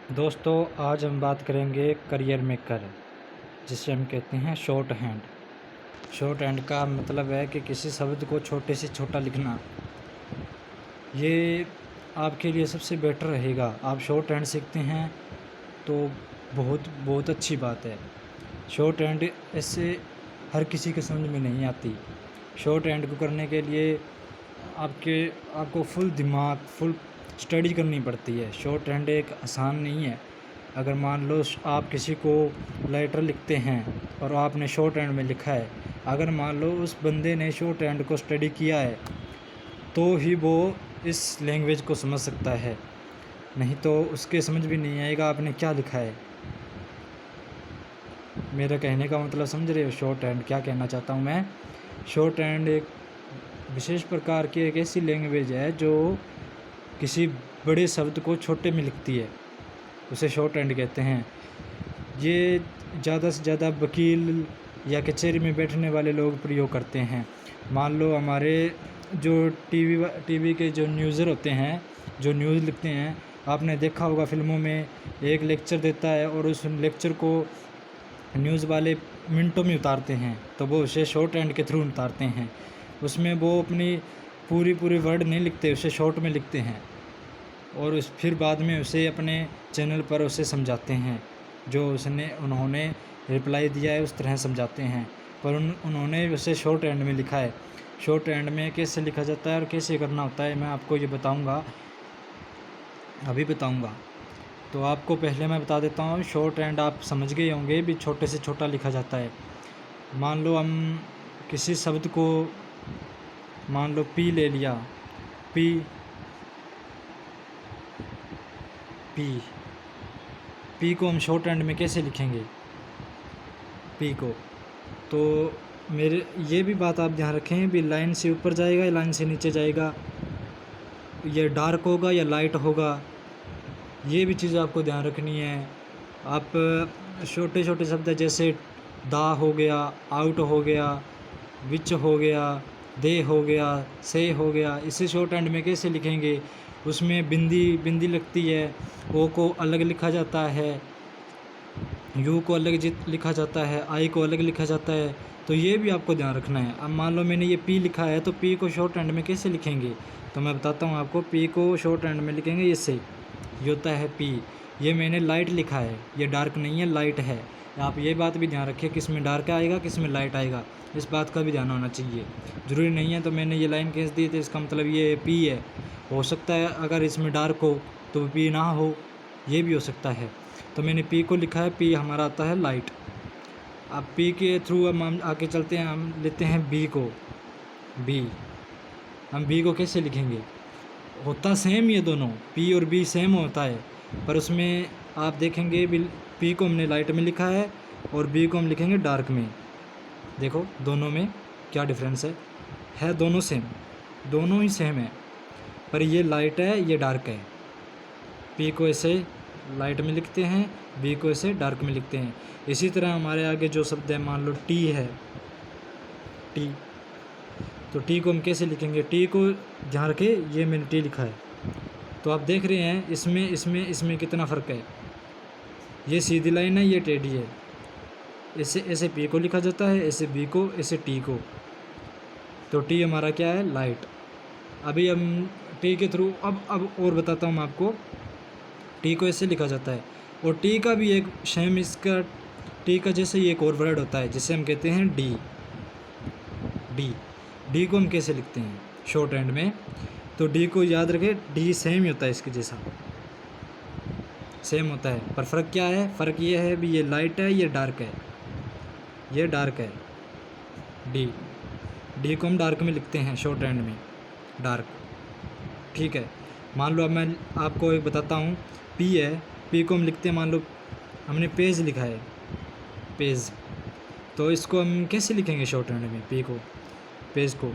दोस्तों, आज हम बात करेंगे करियर मेकर, जिसे हम कहते हैं शॉर्ट हैंड। शॉर्ट हैंड का मतलब है कि किसी शब्द को छोटे से छोटा लिखना। ये आपके लिए सबसे बेटर रहेगा। आप शॉर्ट हैंड सीखते हैं तो बहुत बहुत अच्छी बात है। शॉर्ट हैंड ऐसे हर किसी के समझ में नहीं आती। शॉर्ट हैंड को करने के लिए आपको फुल दिमाग, फुल स्टडी करनी पड़ती है। शॉर्ट हैंड एक आसान नहीं है। अगर मान लो आप किसी को लेटर लिखते हैं और आपने शॉर्ट हैंड में लिखा है, अगर मान लो उस बंदे ने शॉर्ट हैंड को स्टडी किया है तो ही वो इस लैंग्वेज को समझ सकता है, नहीं तो उसके समझ भी नहीं आएगा आपने क्या लिखा है। मेरा कहने का मतलब समझ रहे हो शॉर्ट हैंड क्या कहना चाहता हूँ मैं। शॉर्ट हैंड एक विशेष प्रकार की एक ऐसी लैंग्वेज है जो किसी बड़े शब्द को छोटे में लिखती है, उसे शॉर्ट हैंड कहते हैं। ये ज़्यादा से ज़्यादा वकील या कचहरी में बैठने वाले लोग प्रयोग करते हैं। मान लो हमारे जो टीवी के जो न्यूज़र होते हैं, जो न्यूज़ लिखते हैं, आपने देखा होगा फिल्मों में एक लेक्चर देता है और उस लेक्चर को न्यूज़ वाले मिनटों में उतारते हैं, तो वो उसे शॉर्ट हैंड के थ्रू उतारते हैं। उसमें वो अपनी पूरी वर्ड नहीं लिखते, उसे शॉर्ट में लिखते हैं और फिर बाद में उसे अपने चैनल पर उसे समझाते हैं। जो उन्होंने रिप्लाई दिया है उस तरह समझाते हैं, पर उन्होंने उसे शॉर्ट हैंड में लिखा है। शॉर्ट हैंड में कैसे लिखा जाता है और कैसे करना होता है मैं आपको ये बताऊंगा, अभी बताऊंगा। तो आपको पहले मैं बता देता हूँ। शॉर्ट हैंड आप समझ गए होंगे भी छोटे से छोटा लिखा जाता है। मान लो हम किसी शब्द को, मान लो पी ले लिया, पी पी पी को हम शॉर्ट हैंड में कैसे लिखेंगे पी को। तो मेरे ये भी बात आप ध्यान रखें भी, लाइन से ऊपर जाएगा या लाइन से नीचे जाएगा, ये डार्क होगा या लाइट होगा, ये भी चीज़ आपको ध्यान रखनी है। आप छोटे छोटे शब्द जैसे दा हो गया, आउट हो गया, विच हो गया, दे हो गया, से हो गया, इसे शॉर्ट हैंड में कैसे लिखेंगे। उसमें बिंदी लगती है, ओ को अलग लिखा जाता है, यू को अलग लिखा जाता है, आई को अलग लिखा जाता है। तो ये भी आपको ध्यान रखना है। अब मान लो मैंने ये पी लिखा है, तो पी को शॉर्ट हैंड में कैसे लिखेंगे, तो मैं बताता हूँ आपको। पी को शॉर्ट हैंड में लिखेंगे इससे, ये होता है पी। ये मैंने लाइट लिखा है, ये डार्क नहीं है, लाइट है। आप ये बात भी ध्यान रखिए किस में डार्क आएगा किस में लाइट आएगा, इस बात का भी ध्यान होना चाहिए। ज़रूरी नहीं है तो मैंने ये लाइन खींच दी तो इसका मतलब ये पी है। हो सकता है अगर इसमें डार्क हो तो पी ना हो, ये भी हो सकता है। तो मैंने पी को लिखा है, पी हमारा आता है लाइट। अब पी के थ्रू हम आगे चलते हैं, हम लेते हैं बी को। बी, हम बी को कैसे लिखेंगे, होता सेम ये दोनों, पी और बी सेम होता है, पर उसमें आप देखेंगे पी को हमने लाइट में लिखा है और बी को हम लिखेंगे डार्क में। देखो दोनों में क्या डिफरेंस है दोनों सेम, दोनों ही सेम है, पर ये लाइट है ये डार्क है। पी को ऐसे लाइट में लिखते हैं, बी को ऐसे डार्क में लिखते हैं। इसी तरह हमारे आगे जो शब्द है, मान लो टी है, टी, तो टी को हम कैसे लिखेंगे। टी को ध्यान रखें, ये मैंने टी लिखा है, तो आप देख रहे हैं इसमें कितना फ़र्क है। ये सीधी लाइन है, ये टेढ़ी है। ऐसे ऐसे पी को लिखा जाता है, ऐसे बी को, ऐसे टी को। तो टी हमारा क्या है, लाइट। अभी हम टी के थ्रू अब और बताता हूँ मैं आपको। टी को ऐसे लिखा जाता है, और टी का भी एक सेम, इसका टी का जैसे ही एक और वर्ड होता है जिसे हम कहते हैं डी। डी डी को हम कैसे लिखते हैं शॉर्ट हैंड में, तो डी को याद रखें, डी सेम ही होता है, इसके जैसा सेम होता है। पर फ़र्क क्या है, फ़र्क ये है भी ये लाइट है ये डार्क है, ये डार्क है। डी को हम डार्क में लिखते हैं शॉर्ट हैंड में, डार्क, ठीक है। मान लो अब मैं आपको एक बताता हूँ, पी है, पी को हम लिखते हैं, मान लो हमने पेज लिखा है, पेज, तो इसको हम कैसे लिखेंगे शॉर्ट हैंड में, पी को, पेज को,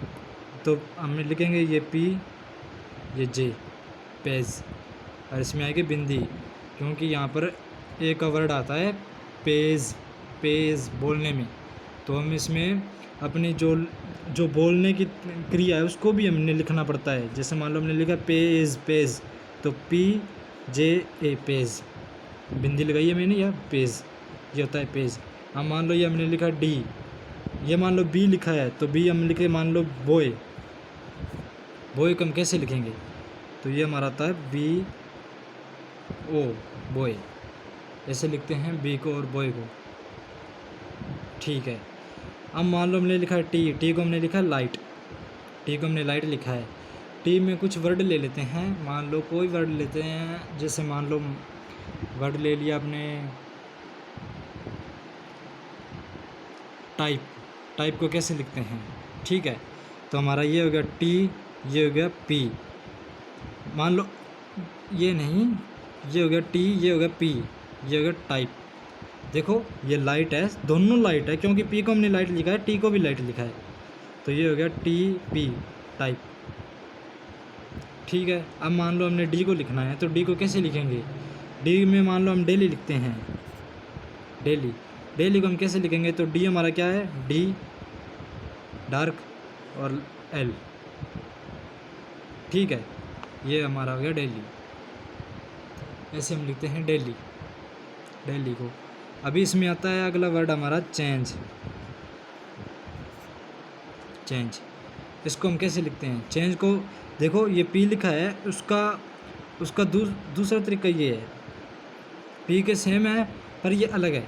तो हम लिखेंगे ये पी, ये जे, पेज, और इसमें आएगी बिंदी, क्योंकि यहाँ पर एक का वर्ड आता है पेज, पेज बोलने में, तो हम इसमें अपनी जो बोलने की क्रिया है उसको भी हमने लिखना पड़ता है। जैसे मान लो हमने लिखा पेज, पेज, तो पी जे ए, पेज। बिंदी लगाई है मैंने, या पेज, ये होता है पेज। अब मान लो ये हमने लिखा डी, ये मान लो बी लिखा है, तो बी हम लिखे मान लो बॉय, बॉय को हम कैसे लिखेंगे, तो ये हमारा आता है बी ओ, बॉय, ऐसे लिखते हैं बी को और बॉय को, ठीक है। अब मान लो हमने लिखा है टी, टी को हमने लिखा है लाइट, टी को हमने लाइट लिखा है। टी में कुछ वर्ड ले लेते हैं, मान लो कोई वर्ड लेते हैं, जैसे मान लो वर्ड ले लिया आपने टाइप, टाइप को कैसे लिखते हैं, ठीक है। तो हमारा ये हो गया टी, ये हो गया पी, मान लो ये नहीं, ये हो गया टी, ये हो गया पी, ये हो गया टाइप। देखो ये लाइट है, दोनों लाइट है, क्योंकि पी को हमने लाइट लिखा है, टी को भी लाइट लिखा है, तो ये हो गया टी पी टाइप, ठीक है। अब मान लो हमने डी को लिखना है, तो डी को कैसे लिखेंगे, डी में मान लो हम डेली लिखते हैं, डेली, डेली को हम कैसे लिखेंगे, तो डी हमारा क्या है, डी डार्क और एल, ठीक है, ये हमारा हो गया डेली, ऐसे हम लिखते हैं डेली, डेली को। अभी इसमें आता है अगला वर्ड हमारा चेंज, चेंज, इसको हम कैसे लिखते हैं, चेंज को देखो ये पी लिखा है, उसका दूसरा तरीका ये है, पी के सेम है पर ये अलग है,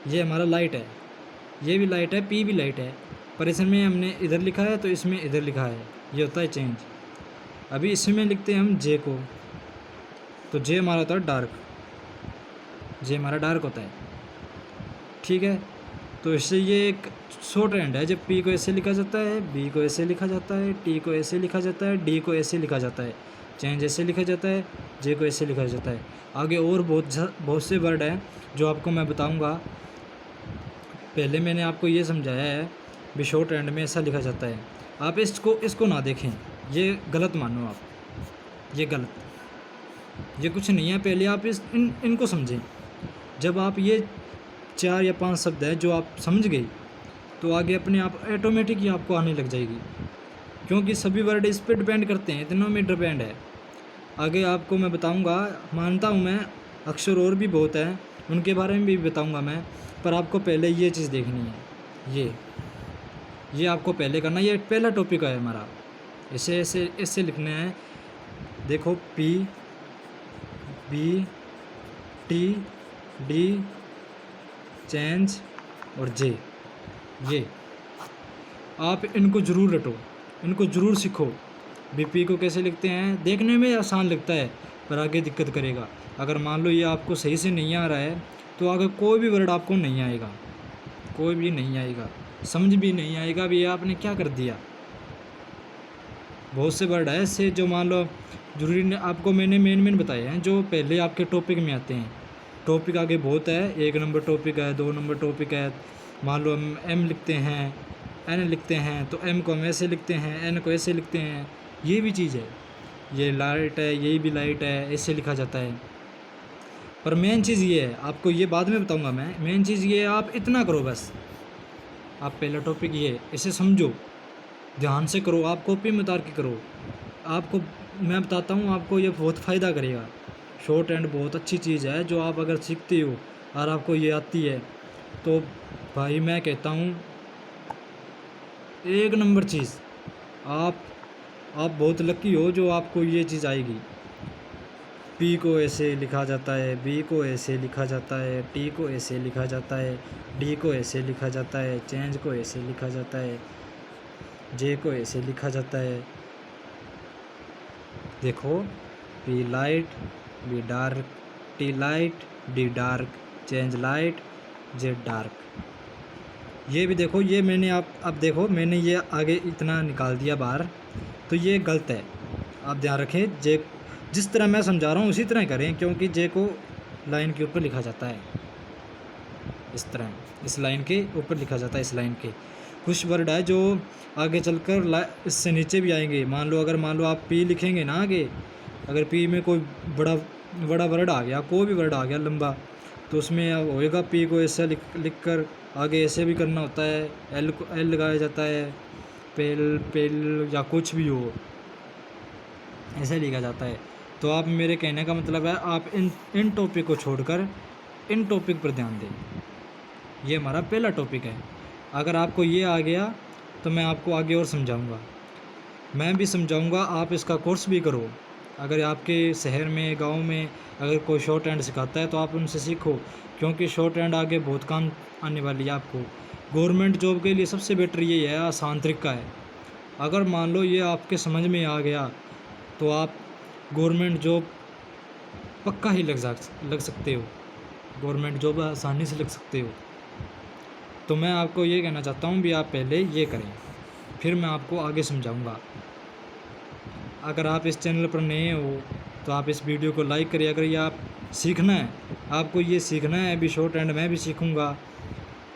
ये हमारा लाइट है, ये भी लाइट है, पी भी लाइट है, पर इसमें हमने इधर लिखा है तो इसमें इधर लिखा है, ये होता है चेंज। अभी इसमें लिखते हैं हम जे को, तो जे हमारा होता है डार्क, जे हमारा डार्क होता है, ठीक है। तो इससे ये एक शॉर्ट हैंड है, जब पी को ऐसे लिखा जाता है, बी को ऐसे लिखा जाता है, टी को ऐसे लिखा जाता है, डी को ऐसे लिखा जाता है, चेंज ऐसे लिखा जाता है, जे को ऐसे लिखा जाता है। आगे और बहुत से वर्ड हैं जो आपको मैं बताऊंगा, पहले मैंने आपको ये समझाया है भी शॉर्ट हैंड में ऐसा लिखा जाता है। आप इसको ना देखें, ये गलत मानो आप, ये गलत, ये कुछ नहीं है। पहले आप इनको समझें। जब आप ये 4 या 5 शब्द हैं जो आप समझ गए, तो आगे अपने आप ऑटोमेटिक ही आपको आने लग जाएगी, क्योंकि सभी वर्ड इस पर डिपेंड करते हैं, इतनों में डिपेंड है। आगे आपको मैं बताऊंगा, मानता हूं मैं अक्षर और भी बहुत हैं, उनके बारे में भी बताऊंगा मैं, पर आपको पहले ये चीज़ देखनी है, ये आपको पहले करना, ये पहला टॉपिक है हमारा। ऐसे ऐसे ऐसे लिखने हैं, देखो P B T D change और जे, ये आप इनको ज़रूर रटो, इनको ज़रूर सीखो। बीपी को कैसे लिखते हैं, देखने में आसान लगता है पर आगे दिक्कत करेगा। अगर मान लो ये आपको सही से नहीं आ रहा है, तो आगे कोई भी वर्ड आपको नहीं आएगा, कोई भी नहीं आएगा, समझ भी नहीं आएगा भी आपने क्या कर दिया। बहुत से वर्ड है ऐसे जो मान लो जरूरी नहीं, आपको मैंने मेन बताए हैं जो पहले आपके टॉपिक में आते हैं। टॉपिक आगे बहुत है, 1 नंबर टॉपिक है, 2 नंबर टॉपिक है। मान लो हम एम लिखते हैं, एन लिखते हैं, तो एम को हम ऐसे लिखते हैं, एन को ऐसे लिखते हैं, ये भी चीज़ है। ये लाइट है, ये भी लाइट है, ऐसे लिखा जाता है। पर मेन चीज़ ये है, आपको ये बाद में बताऊंगा मैं। मेन चीज़ ये है, आप इतना करो बस, आप पहला टॉपिक ये इसे समझो, ध्यान से करो, आप कॉपी में उतार के करो। आपको मैं बताता हूँ, आपको ये बहुत फ़ायदा करेगा। शॉर्ट हैंड बहुत अच्छी चीज़ है, जो आप अगर सीखते हो और आपको ये आती है, तो भाई मैं कहता हूँ 1 नंबर चीज़। आप बहुत लकी हो जो आपको ये चीज़ आएगी। पी को ऐसे लिखा जाता है, बी को ऐसे लिखा जाता है, टी को ऐसे लिखा जाता है, डी को ऐसे लिखा जाता है, चेंज को ऐसे लिखा जाता है, जे को ऐसे लिखा जाता है। देखो, P light, be dark, T light, D dark, change light, J dark. ये भी देखो, ये मैंने अब देखो मैंने ये आगे इतना निकाल दिया बाहर, तो ये गलत है। आप ध्यान रखें, जे जिस तरह मैं समझा रहा हूँ उसी तरह करें, क्योंकि जे को लाइन के ऊपर लिखा जाता है, इस तरह इस लाइन के ऊपर लिखा जाता है। इस लाइन के कुछ वर्ड है जो आगे चलकर इससे नीचे भी आएंगे। मान लो आप पी लिखेंगे ना आगे, अगर पी में कोई बड़ा वर्ड आ गया, कोई भी वर्ड आ गया लंबा, तो उसमें होएगा पी को ऐसा लिख कर आगे ऐसे भी करना होता है, एल को एल लगाया जाता है, पेल या कुछ भी हो, ऐसे लिखा जाता है। तो आप मेरे कहने का मतलब है आप इन टॉपिक को छोड़कर इन टॉपिक पर ध्यान दें। ये हमारा पहला टॉपिक है। अगर आपको ये आ गया तो मैं आपको आगे और समझाऊंगा, मैं भी समझाऊंगा, आप इसका कोर्स भी करो। अगर आपके शहर में गांव में अगर कोई शॉर्ट हैंड सिखाता है तो आप उनसे सीखो, क्योंकि शॉर्ट हैंड आगे बहुत काम आने वाली है आपको। गवर्नमेंट जॉब के लिए सबसे बेटर यही है, आसान तरीका है। अगर मान लो ये आपके समझ में आ गया तो आप गवर्नमेंट जॉब पक्का ही लग सकते हो, गवर्नमेंट जॉब आसानी से लग सकते हो। तो मैं आपको ये कहना चाहता हूँ भी आप पहले ये करें, फिर मैं आपको आगे समझाऊंगा। अगर आप इस चैनल पर नए हो तो आप इस वीडियो को लाइक करिए। अगर ये आप सीखना है, आपको ये सीखना है अभी शॉर्ट हैंड मैं भी सीखूंगा,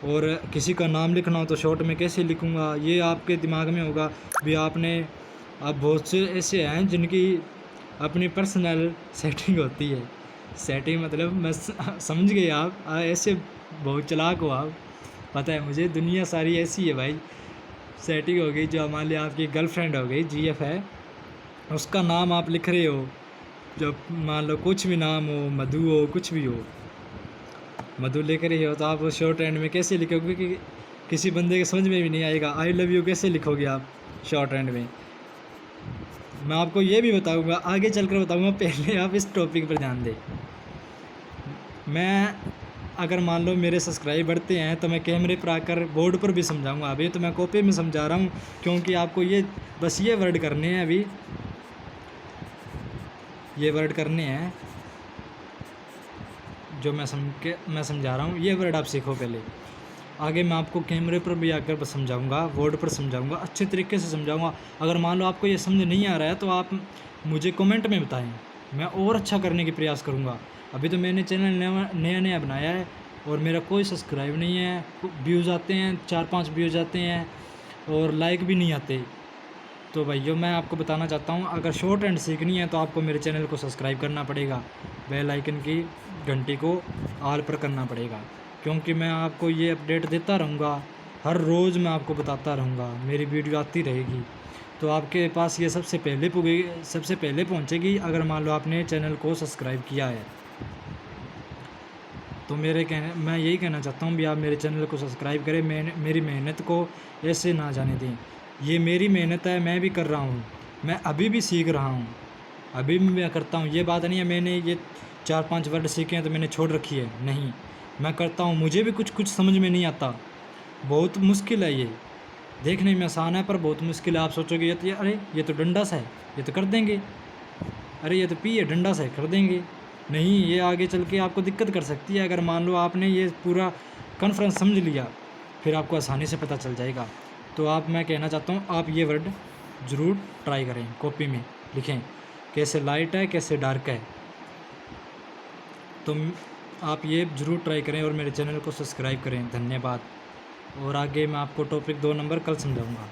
और किसी का नाम लिखना हो तो शॉर्ट में कैसे लिखूंगा ये आपके दिमाग में होगा भी। आप बहुत से ऐसे हैं जिनकी अपनी पर्सनल सेटिंग होती है। सेटिंग मतलब मैं समझ गए आप ऐसे बहुत चालाक हो आप, पता है मुझे दुनिया सारी ऐसी है भाई। सेटिंग हो गई, जो मान लिया आपकी गर्लफ्रेंड हो गई, GF है, उसका नाम आप लिख रहे हो, जब मान लो कुछ भी नाम हो, मधु हो, कुछ भी हो, मधु लिख रही हो तो आप शॉर्ट हैंड में कैसे लिखोगे कि किसी बंदे के समझ में भी नहीं आएगा। आई लव यू कैसे लिखोगे आप शॉर्ट हैंड में। मैं आपको ये भी बताऊंगा, आगे चलकर बताऊंगा, पहले आप इस टॉपिक पर ध्यान दें। मैं अगर मान लो मेरे सब्सक्राइब बढ़ते हैं तो मैं कैमरे पर आकर बोर्ड पर भी समझाऊंगा। अभी तो मैं कॉपी में समझा रहा हूँ, क्योंकि आपको ये बस ये वर्ड करने हैं, अभी ये वर्ड करने हैं जो मैं समझा रहा हूँ। ये वर्ड आप सीखो पहले, आगे मैं आपको कैमरे पर भी आकर समझाऊंगा, बोर्ड पर समझाऊंगा, अच्छे तरीके से समझाऊंगा। अगर मान लो आपको ये समझ नहीं आ रहा है तो आप मुझे कमेंट में बताएं, मैं और अच्छा करने की प्रयास करूंगा। अभी तो मैंने चैनल नया बनाया है और मेरा कोई सब्सक्राइब नहीं है, व्यूज़ आते हैं 4-5 व्यूज़ आते हैं और लाइक भी नहीं आते। तो भाइयों मैं आपको बताना चाहता हूँ, अगर शॉर्ट हैंड सीखनी है तो आपको मेरे चैनल को सब्सक्राइब करना पड़ेगा, बेल आइकन की घंटी को ऑल पर करना पड़ेगा, क्योंकि मैं आपको ये अपडेट देता रहूँगा, हर रोज़ मैं आपको बताता रहूँगा, मेरी वीडियो आती रहेगी। तो आपके पास ये सबसे पहले पहुँचेगी अगर मान लो आपने चैनल को सब्सक्राइब किया है। तो मैं यही कहना चाहता हूँ भी आप मेरे चैनल को सब्सक्राइब करें, मेरी मेहनत को ऐसे ना जाने दें। ये मेरी मेहनत है, मैं भी कर रहा हूँ, मैं अभी भी सीख रहा हूँ, अभी भी मैं करता हूँ। ये बात नहीं है मैंने ये 4-5 वर्ड सीखे हैं तो मैंने छोड़ रखी है, नहीं, मैं करता हूँ। मुझे भी कुछ समझ में नहीं आता, बहुत मुश्किल है। ये देखने में आसान है पर बहुत मुश्किल है। आप सोचोगे ये तो अरे ये तो डंडा सा है, ये तो कर देंगे, अरे ये तो पी है, डंडा सा है, कर देंगे। नहीं, ये आगे चल के आपको दिक्कत कर सकती है। अगर मान लो आपने ये पूरा कॉन्फ्रेंस समझ लिया फिर आपको आसानी से पता चल जाएगा। तो मैं कहना चाहता हूँ आप ये वर्ड ज़रूर ट्राई करें, कॉपी में लिखें, कैसे लाइट है कैसे डार्क है। तो आप ये ज़रूर ट्राई करें और मेरे चैनल को सब्सक्राइब करें। धन्यवाद। और आगे मैं आपको टॉपिक 2 नंबर कल समझाऊँगा।